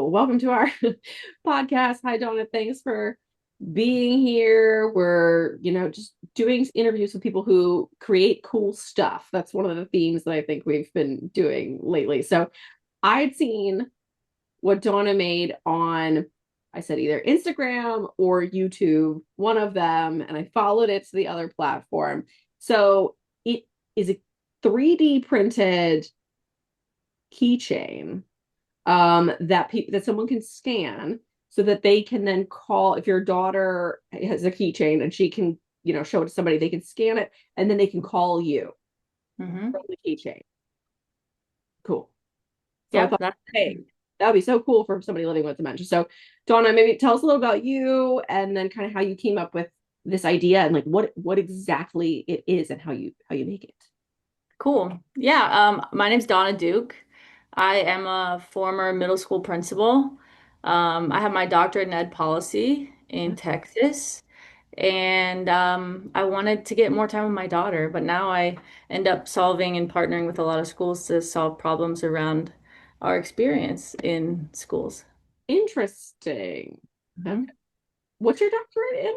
Welcome to our podcast. Hi, Dawna. Thanks for being here. We're, just doing interviews with people who create cool stuff. That's one of the themes that I think we've been doing lately. So I'd seen what Dawna made on, I said either Instagram or YouTube, one of them, and I followed it to the other platform. So it is a 3D printed keychain that someone can scan so that they can then call if your daughter has a keychain and she can show it to somebody, they can scan it and then they can call you Mm-hmm. from the keychain. Cool. So I Yep, thought, hey, that would be so cool for somebody living with dementia. So Dawna, maybe tell us a little about you and then kind of how you came up with this idea and like what exactly it is and how you make it. cool. Yeah, my name's Dawna Duke. I am a former middle school principal. I have my doctorate in ed policy in Texas, and I wanted to get more time with my daughter, but now I end up solving and partnering with a lot of schools to solve problems around our experience in schools. Interesting. Okay. Mhm. What's your doctorate in?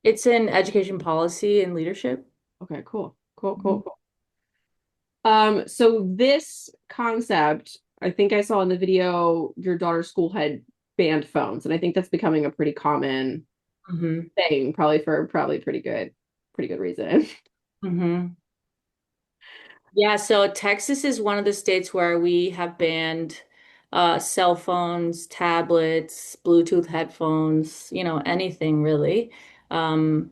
It's in education policy and leadership. Okay, cool. Cool, Mhm. cool, cool. So this concept, I think I saw in the video your daughter's school had banned phones, and I think that's becoming a pretty common Mhm. thing, probably for probably pretty good reason. Mhm. Yeah, so Texas is one of the states where we have banned cell phones, tablets, Bluetooth headphones, anything really, um,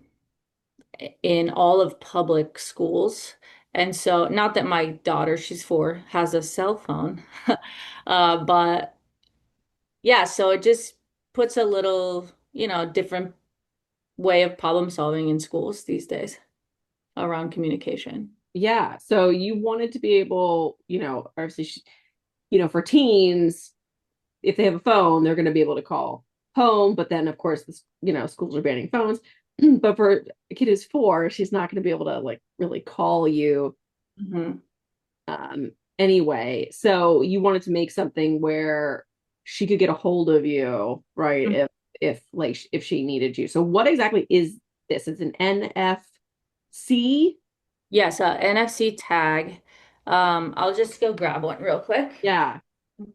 in all of public schools. And so, not that my daughter, she's 4, has a cell phone, but yeah, so it just puts a little, different way of problem solving in schools these days around communication. Yeah, so you wanted to be able, obviously, for teens, if they have a phone, they're going to be able to call home. But then, of course, this, schools are banning phones. But for a kid who's 4, she's not going to be able to like really call you Mhm. anyway. So you wanted to make something where she could get a hold of you, right? If she needed you. So what exactly is this? It's an NFC. Yes, NFC tag. I'll just go grab one real quick. Yeah.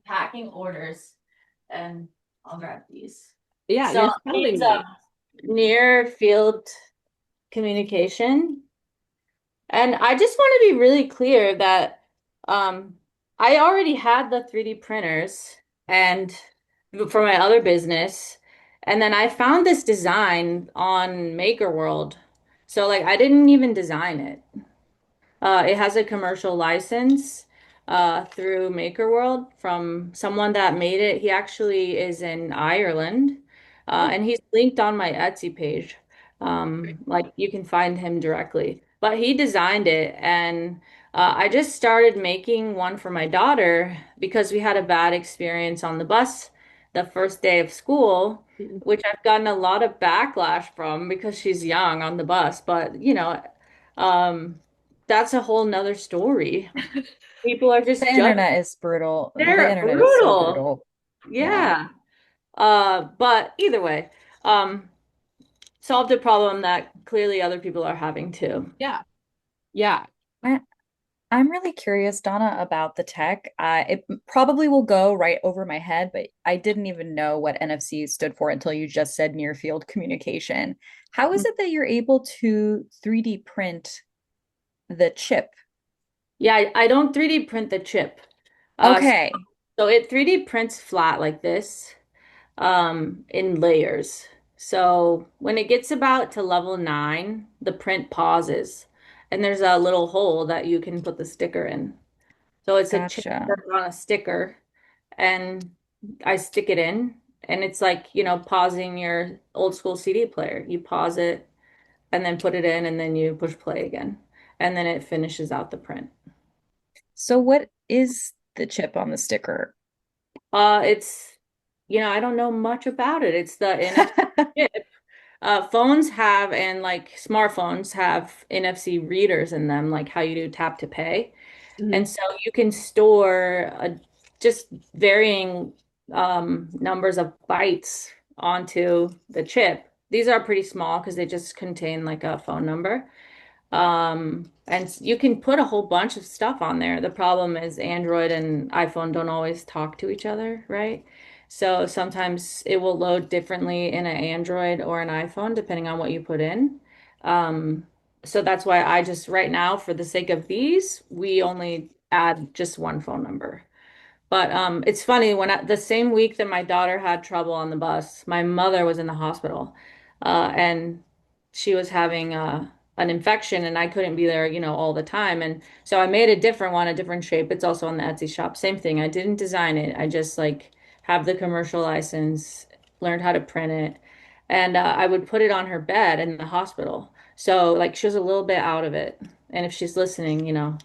Packing orders, and I'll grab these. Yeah, So you're it's sounding me. near field communication. And I just want to be really clear that um, I already had the 3D printers and for my other business. And then I found this design on Maker World. So like I didn't even design it. It has a commercial license through MakerWorld from someone that made it. He actually is in Ireland, Oh, and he's linked on my Etsy page. Like you can find him directly. But he designed it, and I just started making one for my daughter because we had a bad experience on the bus the first day of school, which I've gotten a lot of backlash from because she's young on the bus. But um, that's a whole nother story. People are The just judging. internet is brutal. The They're internet is so brutal. brutal. Yeah. Yeah. But either way, um, solved a problem that clearly other people are having too. yeah. Yeah. I, I'm really curious, Donna, about the tech. It probably will go right over my head, but I didn't even know what NFC stood for until you just said near field communication. How is it that you're able to 3D print the chip? Yeah, I don't 3D print the chip. So, Okay, so it 3D prints flat like this, in layers. So when it gets about to level 9, the print pauses, and there's a little hole that you can put the sticker in. So it's a chip gotcha. on a sticker, and I stick it in, and it's like, pausing your old school CD player. You pause it and then put it in, and then you push play again, and then it finishes out the print. So what is the chip on the sticker? It's, I don't know much about it. It's the NFC chip. Phones have, and like smartphones have NFC readers in them, like how you do tap to pay. And Mhm. so you can store just varying numbers of bytes onto the chip. These are pretty small because they just contain like a phone number. And you can put a whole bunch of stuff on there. The problem is Android and iPhone don't always talk to each other, right? So sometimes it will load differently in an Android or an iPhone, depending on what you put in. Um, so that's why I just right now, for the sake of these, we only add just one phone number. But it's funny the same week that my daughter had trouble on the bus, my mother was in the hospital, and she was having an infection, and I couldn't be there, all the time. And so I made a different one, a different shape. It's also on the Etsy shop. Same thing. I didn't design it. I just like have the commercial license, learned how to print it, and I would put it on her bed in the hospital. So like she was a little bit out of it, and if she's listening,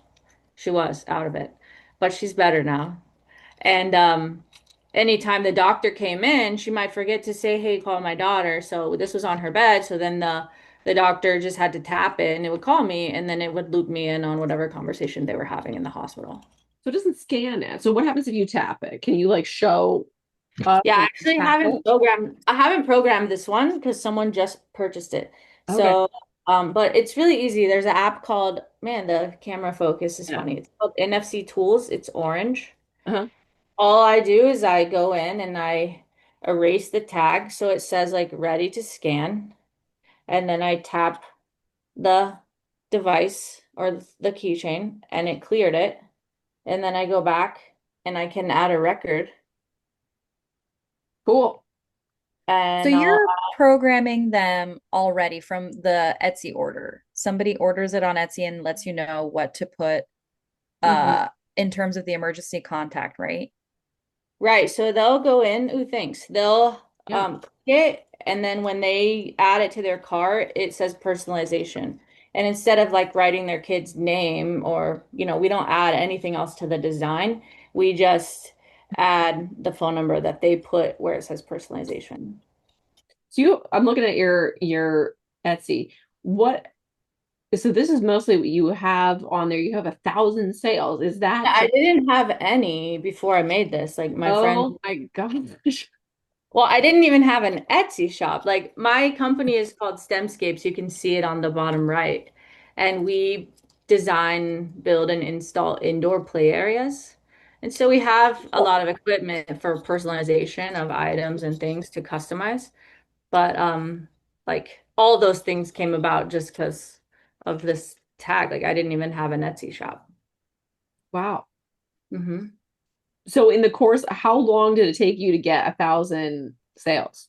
she was out of it, but she's better now. And anytime the doctor came in, she might forget to say, "Hey, call my daughter." So this was on her bed. So then the doctor just had to tap it and it would call me and then it would loop me in on whatever conversation they were having in the hospital. So it doesn't scan it. So what happens if you tap it? Can you like show us Yeah, I and actually tap it? haven't programmed this one because someone just purchased it. Okay. So but it's really easy. There's an app called, man, the camera focus is Yeah. funny. It's called NFC Tools. It's orange. Uh-huh. All I do is I go in and I erase the tag so it says like ready to scan. And then I tap the device or the keychain and it cleared it. And then I go back and I can add a record Cool. So and I'll, you're programming them already from the Etsy order. Somebody orders it on Etsy and lets you know what to put Hmm. in terms of the emergency contact, right? right. So they'll go in. Ooh, thanks. They'll Yeah. click it, and then when they add it to their cart, it says personalization. And instead of like writing their kid's name or, we don't add anything else to the design. We just add the phone number that they put where it says personalization. So I'm looking at your Etsy. What so this is mostly what you have on there. You have 1,000 sales. Is that I just, didn't have any before I made this. Like my friend. oh my gosh. Well, I didn't even have an Etsy shop. Like my company is called STEMscapes. You can see it on the bottom right. And we design, build, and install indoor play areas. And so we have a lot of equipment for personalization of items and things to customize. But like all those things came about just because of this tag. Like I didn't even have an Etsy shop. Wow. Hmm. So in the course, how long did it take you to get 1,000 sales?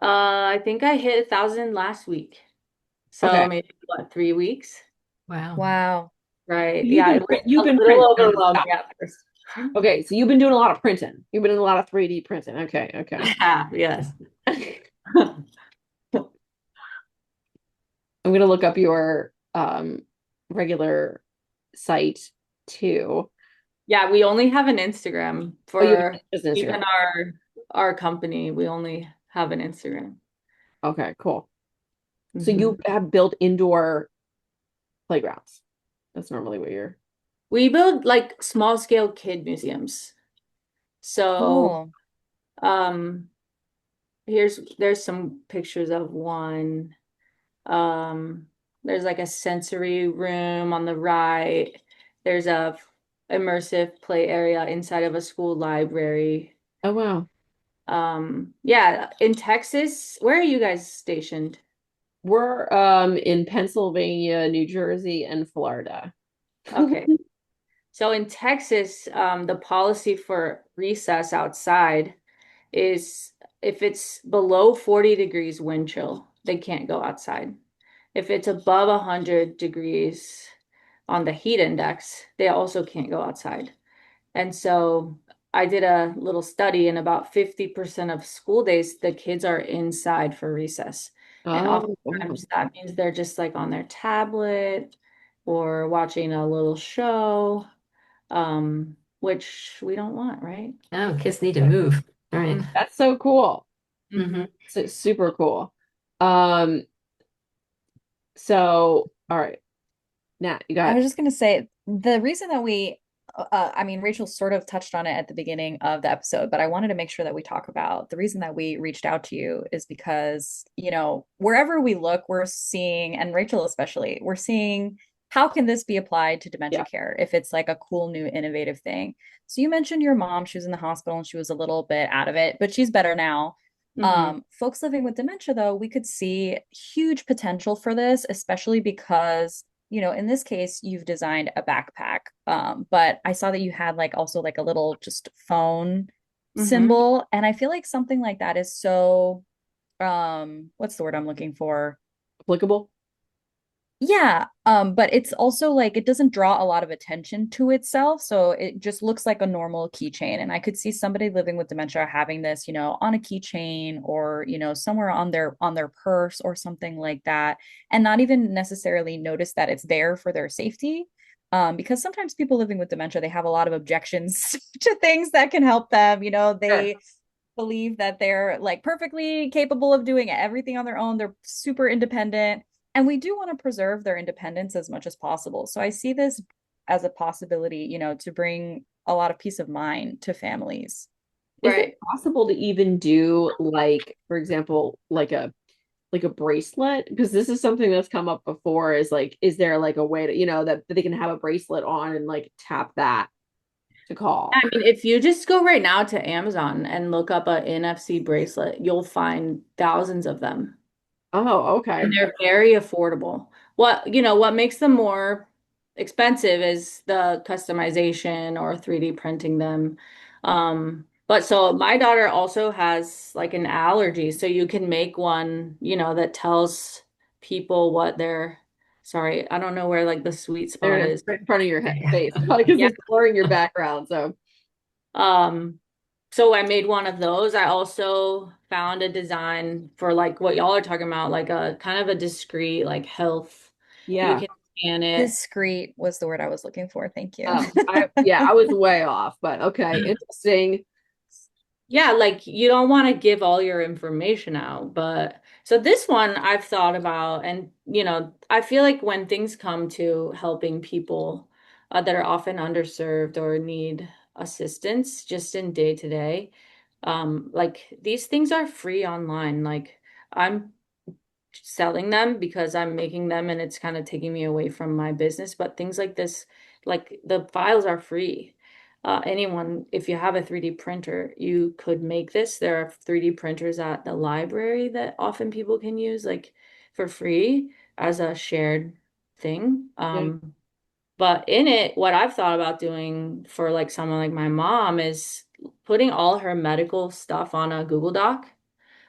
I think I hit 1,000 last week. So Okay. maybe what, 3 weeks? Wow. Wow. Right. You've Yeah, been it was you've a been little printing overwhelmed nonstop. at first. Okay, so you've been doing a lot of printing. You've been doing a lot of 3D printing. Okay, okay. Yeah, yes. I'm gonna look up your regular site too. Yeah, we only have an Instagram Oh, you for have just Instagram. even our company. We only have an Instagram. Okay, cool. So you Hmm. have built indoor playgrounds. That's normally what you're. We build like small scale kid museums. So, Cool. um, there's some pictures of one. Um, there's like a sensory room on the right. There's a immersive play area inside of a school library. Oh wow. Yeah, in Texas, where are you guys stationed? We're in Pennsylvania, New Jersey, and Florida. Okay. So in Texas, the policy for recess outside is if it's below 40 degrees wind chill, they can't go outside. If it's above 100 degrees on the heat index, they also can't go outside. And so I did a little study, and about 50% of school days, the kids are inside for recess. And Oh, wow. oftentimes that means they're just like on their tablet or watching a little show, which we don't want, right? Oh, kids need to move. All right. That's so cool. Mm-hmm. So super cool. Um, so all right. Nat, you I got was just gonna say the reason that we I mean, Rachel sort of touched on it at the beginning of the episode, but I wanted to make sure that we talk about the reason that we reached out to you is because, wherever we look, we're seeing, and Rachel especially, we're seeing how can this be applied to dementia Yeah. care if it's like a cool new innovative thing. So you mentioned your mom, she was in the hospital and she was a little bit out of it, but she's better now. Hmm. Folks living with dementia, though, we could see huge potential for this, especially because in this case, you've designed a backpack. But I saw that you had like also like a little just phone Hmm. symbol. And I feel like something like that is so, what's the word I'm looking for? Applicable. Yeah, but it's also like it doesn't draw a lot of attention to itself, so it just looks like a normal keychain. And I could see somebody living with dementia having this, on a keychain or, somewhere on their purse or something like that, and not even necessarily notice that it's there for their safety. Because sometimes people living with dementia, they have a lot of objections to things that can help them. Sure. They believe that they're like perfectly capable of doing everything on their own. They're super independent. And we do want to preserve their independence as much as possible. So I see this as a possibility, to bring a lot of peace of mind to families. Is it Right. possible to even do like, for example, like a bracelet? Because this is something that's come up before, is like, is there like a way to, that they can have a bracelet on and like tap that to call? I mean, if you just go right now to Amazon and look up a NFC bracelet, you'll find thousands of them. Oh, And okay. they're very affordable. What makes them more expensive is the customization or 3D printing them. But so my daughter also has like an allergy, so you can make one, that tells people what they're, sorry, I don't know where like the sweet There spot it is, is. right in front of your head, Yeah. face, because Yeah. it's blurring your background. So, Um, so I made one of those. I also found a design for like what y'all are talking about, like a kind of a discreet like health. You yeah. can scan it. Discreet was the word I was looking for. Thank you. I was way off, but okay, interesting. Yeah, like you don't want to give all your information out, but so this one I've thought about, and I feel like when things come to helping people that are often underserved or need assistance just in day to day, like these things are free online. Like I'm selling them because I'm making them and it's kind of taking me away from my business. But things like this, like the files are free. Anyone, if you have a 3D printer, you could make this. There are 3D printers at the library that often people can use like for free as a shared thing. Yeah. But in it, what I've thought about doing for like someone like my mom is putting all her medical stuff on a Google Doc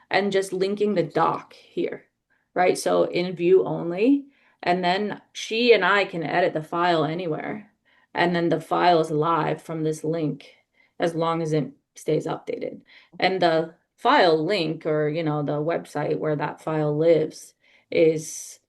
and just linking the doc here, right? So in view only, and then she and I can edit the file anywhere. And then the file is live from this link as long as it stays updated. And the file link or, the website where that file lives is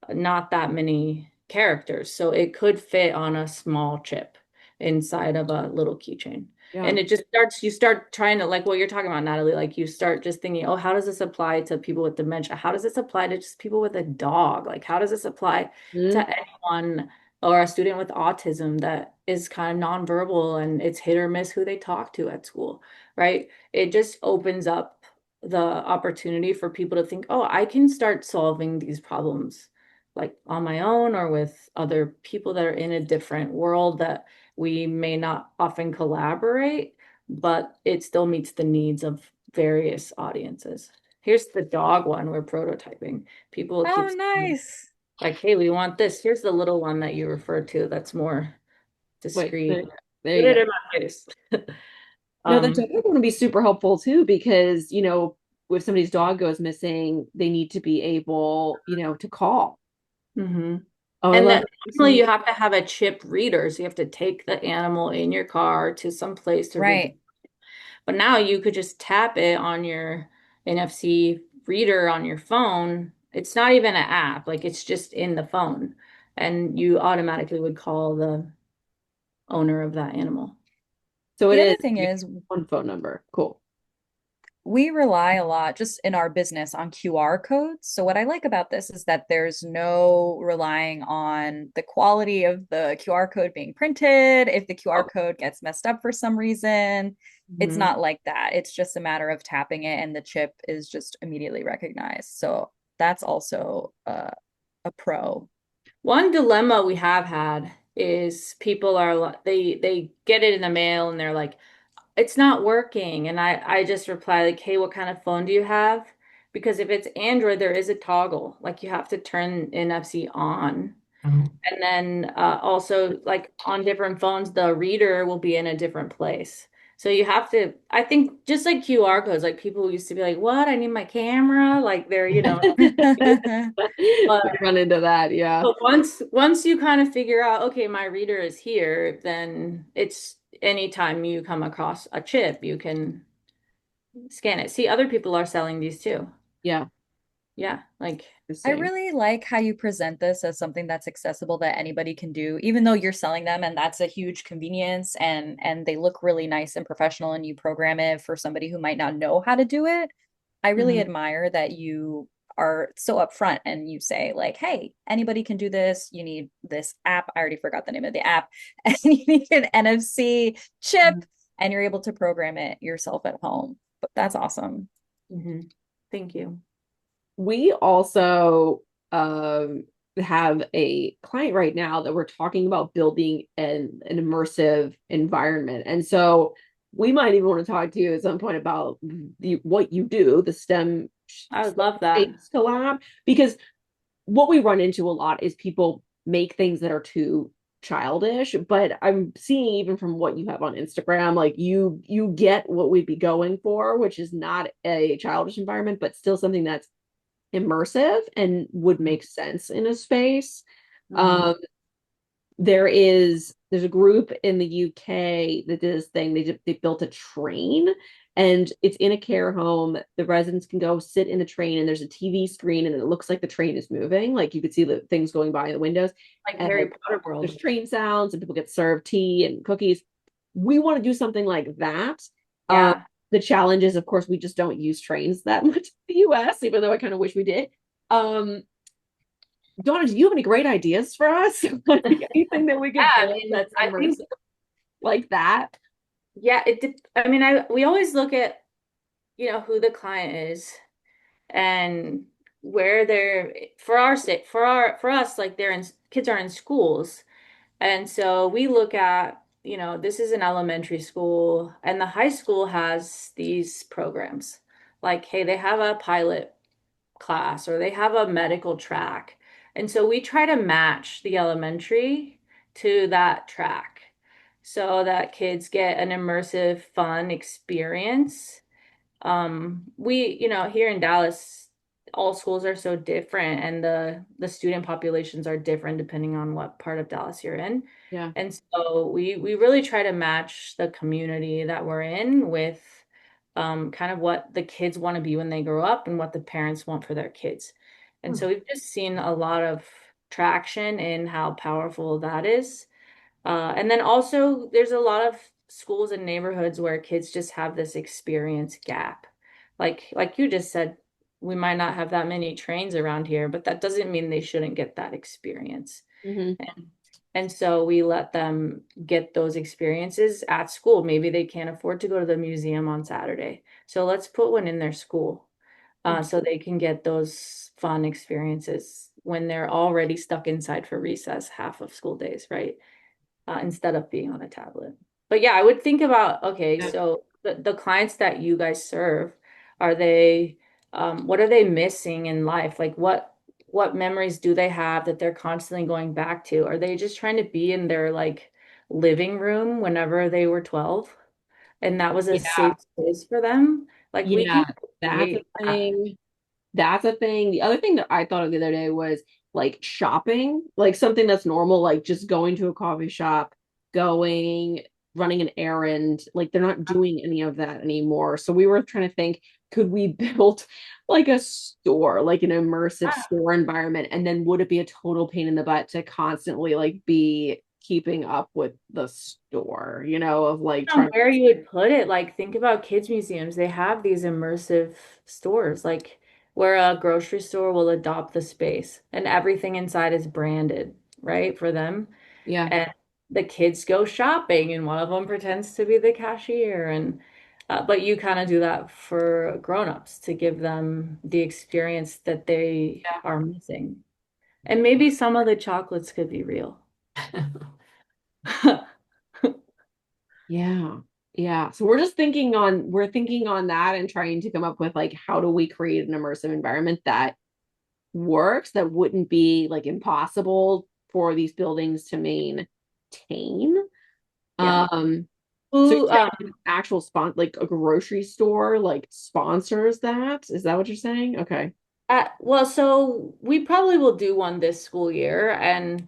not that many characters. So it could fit on a small chip inside of a little keychain. Yeah. And it just starts, you start trying to, like what you're talking about, Natalie, like you start just thinking, oh, how does this apply to people with dementia? How does this apply to just people with a dog? Like, how does this apply Mhm. to anyone or a student with autism that is kind of nonverbal and it's hit or miss who they talk to at school, right? It just opens up the opportunity for people to think, oh, I can start solving these problems like on my own or with other people that are in a different world that we may not often collaborate, but it still meets the needs of various audiences. Here's the dog one we're prototyping. People keep Oh, saying, nice. like, hey, we want this. Here's the little one that you referred to that's more Wait, discreet. there Put you it go. in my face. No, the Um, dog going to be super helpful too, because, if somebody's dog goes missing, they need to be able, to call. mhm. Oh, I And love that it. normally you have to have a chip reader, so you have to take the animal in your car to some place to read Right. the. But now you could just tap it on your NFC reader on your phone. It's not even an app, like it's just in the phone. And you automatically would call the owner of that animal. So it The is other thing like is, one phone number. Cool. we rely a lot just in our business on QR codes. So what I like about this is that there's no relying on the quality of the QR code being printed. If the QR code gets messed up for some reason, it's Mhm. not like that. It's just a matter of tapping it and the chip is just immediately recognized. So that's also a pro. One dilemma we have had is people are they get it in the mail and they're like, it's not working. And I just reply like, hey, what kind of phone do you have? Because if it's Android, there is a toggle. Like you have to turn NFC on. Oh. And then also like on different phones, the reader will be in a different place. So you have to, I think just like QR codes, like people used to be like, what? I need my camera. Like they're, but We run into that, yeah. but once you kind of figure out, okay, my reader is here, then it's anytime you come across a chip, you can scan it. See, other people are selling these too. Yeah, Yeah, like I interesting. really like how you present this as something that's accessible that anybody can do, even though you're selling them and that's a huge convenience and they look really nice and professional and you program it for somebody who might not know how to do it. I really mhm. admire that you are so upfront and you say like, hey, anybody can do this. You need this app. I already forgot the name of the app. And you need an NFC chip and you're able to program it yourself at home. But that's awesome. Mhm. Thank you. We also have a client right now that we're talking about building an immersive environment. And so we might even want to talk to you at some point about what you do, the I would love that. States collab, because what we run into a lot is people make things that are too childish, but I'm seeing even from what you have on Instagram, like you get what we'd be going for, which is not a childish environment, but still something that's immersive and would make sense in a space. Mhm. Um, there's a group in the UK that did this thing. They built a train and it's in a care home. The residents can go sit in the train and there's a TV screen and it looks like the train is moving. Like you could see the things going by in the windows. Like And Harry Potter there's world. train sounds and people get served tea and cookies. We want to do something like that. Um, Yeah. the challenge is, of course, we just don't use trains that much in the US, even though I kind of wish we did. Um, Dawna, do you have any great ideas for us? Like anything that we Yeah, could I build mean, that's I think immersive like that? yeah, I mean, we always look at, who the client is and where they're for our state for us like they're in kids are in schools. And so we look at, this is an elementary school and the high school has these programs. Like, hey, they have a pilot class or they have a medical track. And so we try to match the elementary to that track so that kids get an immersive, fun experience. Here in Dallas, all schools are so different and the student populations are different depending on what part of Dallas you're in. Yeah. And so we really try to match the community that we're in with kind of what the kids want to be when they grow up and what the parents want for their kids. And so we've just seen a lot of traction in how powerful that is. And then also, there's a lot of schools and neighborhoods where kids just have this experience gap. Like you just said, we might not have that many trains around here, but that doesn't mean they shouldn't get that experience. Hmm. And so we let them get those experiences at school. Maybe they can't afford to go to the museum on Saturday. So let's put one in their school so they can get those fun experiences when they're already stuck inside for recess half of school days, right? Instead of being on a tablet. But yeah, I would think about, okay, so the clients that you guys serve, are they, what are they missing in life? Like what memories do they have that they're constantly going back to? Are they just trying to be in their like living room whenever they were 12? And that was a Yeah. safe space for them? Like we can Yeah. That's a create that. thing. That's a thing. The other thing that I thought of the other day was like shopping, like something that's normal, like just going to a coffee shop, going, running an errand. Like they're not doing any of that anymore. So we were trying to think, could we build like a store, like an immersive store environment? And then would it be a total pain in the butt to constantly like be keeping up with the store, of like On trying. where you would put it, like think about kids museums. They have these immersive stores, like where a grocery store will adopt the space and everything inside is branded, right, for them. Yeah, And the kids go shopping and one of them pretends to be the cashier and but you kind of do that for grown-ups to give them the experience that they yeah, are missing. And maybe some of the chocolates could be real. yeah, yeah. So we're thinking on that and trying to come up with like how do we create an immersive environment that works, that wouldn't be like impossible for these buildings to maintain. Yeah. Um, so you're Who saying an actual like a grocery store like sponsors that? Is that what you're saying? Okay. well, so we probably will do one this school year, and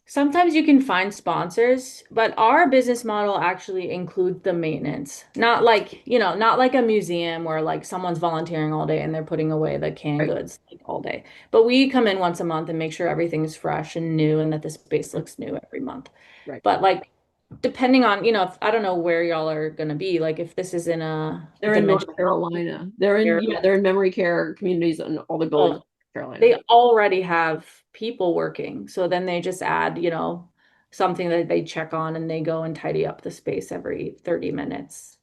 sometimes you can find sponsors, but our business model actually includes the maintenance. Not like, not like a museum where like someone's volunteering all day and they're putting away the canned Right. goods like all day. But we come in once a month and make sure everything's fresh and new and that the space looks new every month. Right. But like depending on, if I don't know where y'all are gonna be, like if this is in a They're in North dementia Carolina. They're in, area, yeah, they're in memory care communities and all the buildings in oh, North Carolina. they already have people working. So then they just add, something that they check on and they go and tidy up the space every 30 minutes.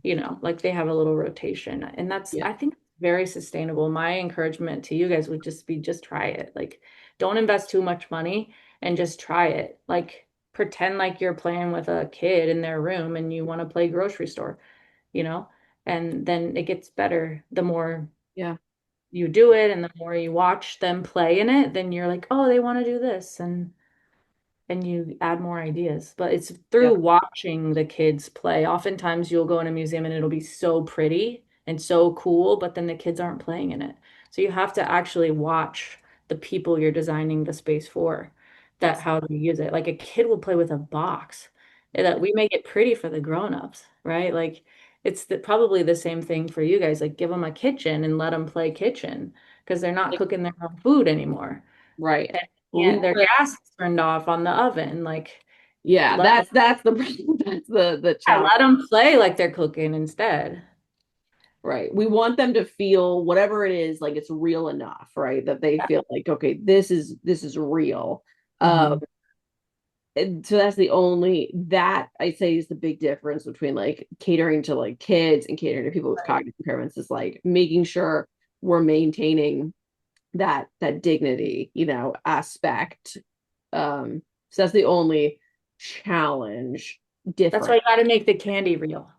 Like they have a little rotation. And that's, Yeah. I think, very sustainable. My encouragement to you guys would just be just try it. Like, don't invest too much money and just try it. Like, pretend like you're playing with a kid in their room and you want to play grocery store, you know? And then it gets better the more Yeah. you do it and the more you watch them play in it, then you're like, oh, they want to do this. And you add more ideas. But it's Yeah. through watching the kids play. Oftentimes you'll go in a museum and it'll be so pretty and so cool, but then the kids aren't playing in it. So you have to actually watch the people you're designing the space for, that Yes. how to use it. Like a kid will play with a box, that we make it pretty for the grown-ups, right? Like it's probably the same thing for you guys. Like give them a kitchen and let them play kitchen because they're not Like, cooking their own food anymore. right. And Well, we their wanna- gas is turned off on the oven. Like yeah, let that's the that's the challenge. let them play like they're cooking instead. Right. We want them to feel whatever it is, like it's real enough, right? That they Yeah. feel like, okay, this is real. Mhm. And so that's the only that I say is the big difference between like catering to like kids and catering to people with Right. cognitive impairments is like making sure we're maintaining that dignity, aspect. So that's the only challenge That's why different. you got to make the candy real.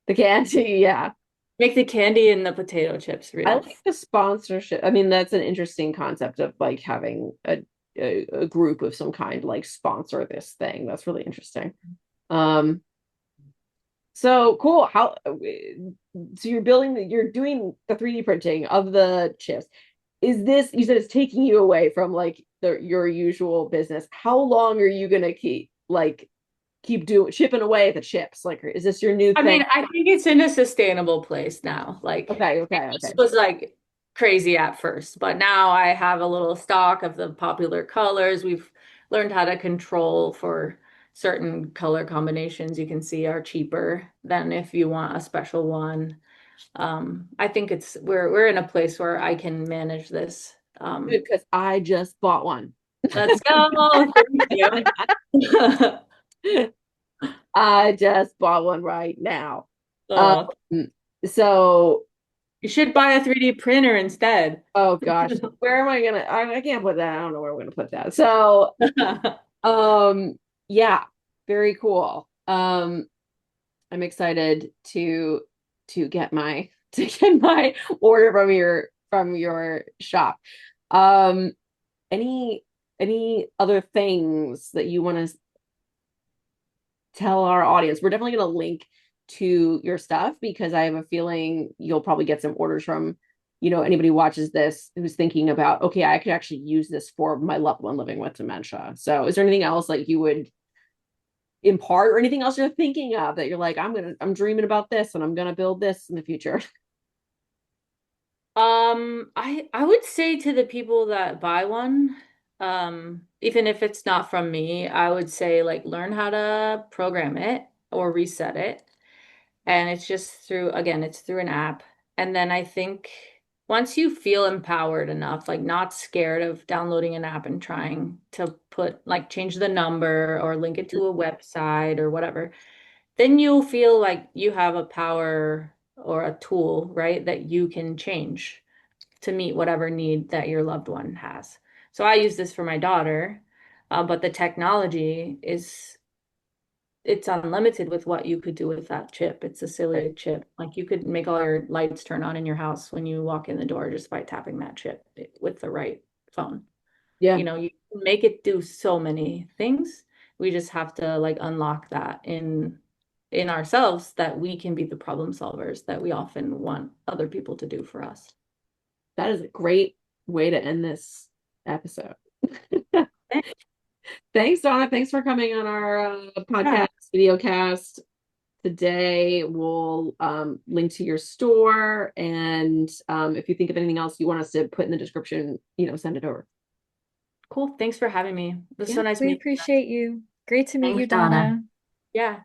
The candy, yeah. Make the candy and the potato chips I real. like the sponsorship. I mean, that's an interesting concept of like having a group of some kind like sponsor this thing. That's really interesting. Um, so cool. So you're doing the 3D printing of the chips. Is this, you said it's taking you away from like your usual business. How long are you gonna keep doing chipping away at the chips? Like, is this your new I thing? mean, I think it's in a sustainable place now. Like Okay, it okay, okay. just was like crazy at first, but now I have a little stock of the popular colors. We've learned how to control for certain color combinations you can see are cheaper than if you want a special one. I think we're in a place where I can manage this. Because I just bought one. Let's go. Thank you. I just bought one right now. Um, Oh, so you should buy a 3D printer instead. oh gosh, where am I gonna? I can't put that. I don't know where I'm gonna put that. So yeah, very cool. I'm excited to get my order from your shop. Um, any any other things that you want to tell our audience? We're definitely going to link to your stuff because I have a feeling you'll probably get some orders from, anybody who watches this who's thinking about, okay, I could actually use this for my loved one living with dementia. So is there anything else like you would impart or anything else you're thinking of that you're like, I'm dreaming about this and I'm gonna build this in the future? I would say to the people that buy one, Even if it's not from me, I would say like learn how to program it or reset it. And it's just through, again, it's through an app. And then I think once you feel empowered enough, like not scared of downloading an app and trying to put, like, change the number or link it to a website or whatever, then you'll feel like you have a power or a tool, right, that you can change to meet whatever need that your loved one has. So I use this for my daughter, but the technology is it's unlimited with what you could do with that chip. It's a silly chip. Like you could make all your lights turn on in your house when you walk in the door just by tapping that chip with the right phone. Yeah, You know, you can make it do so many things. We just have to like unlock that in ourselves that we can be the problem solvers that we often want other people to do for us. that is a great way to end this episode. Thanks, Dawna. Thanks for coming on our podcast, video cast today. We'll link to your store. And if you think of anything else you want us to put in the description, send it over. Cool. Thanks for having me. It was so nice We meeting you. appreciate you. Great to meet Thanks, you, Dawna. Dawna. Yeah.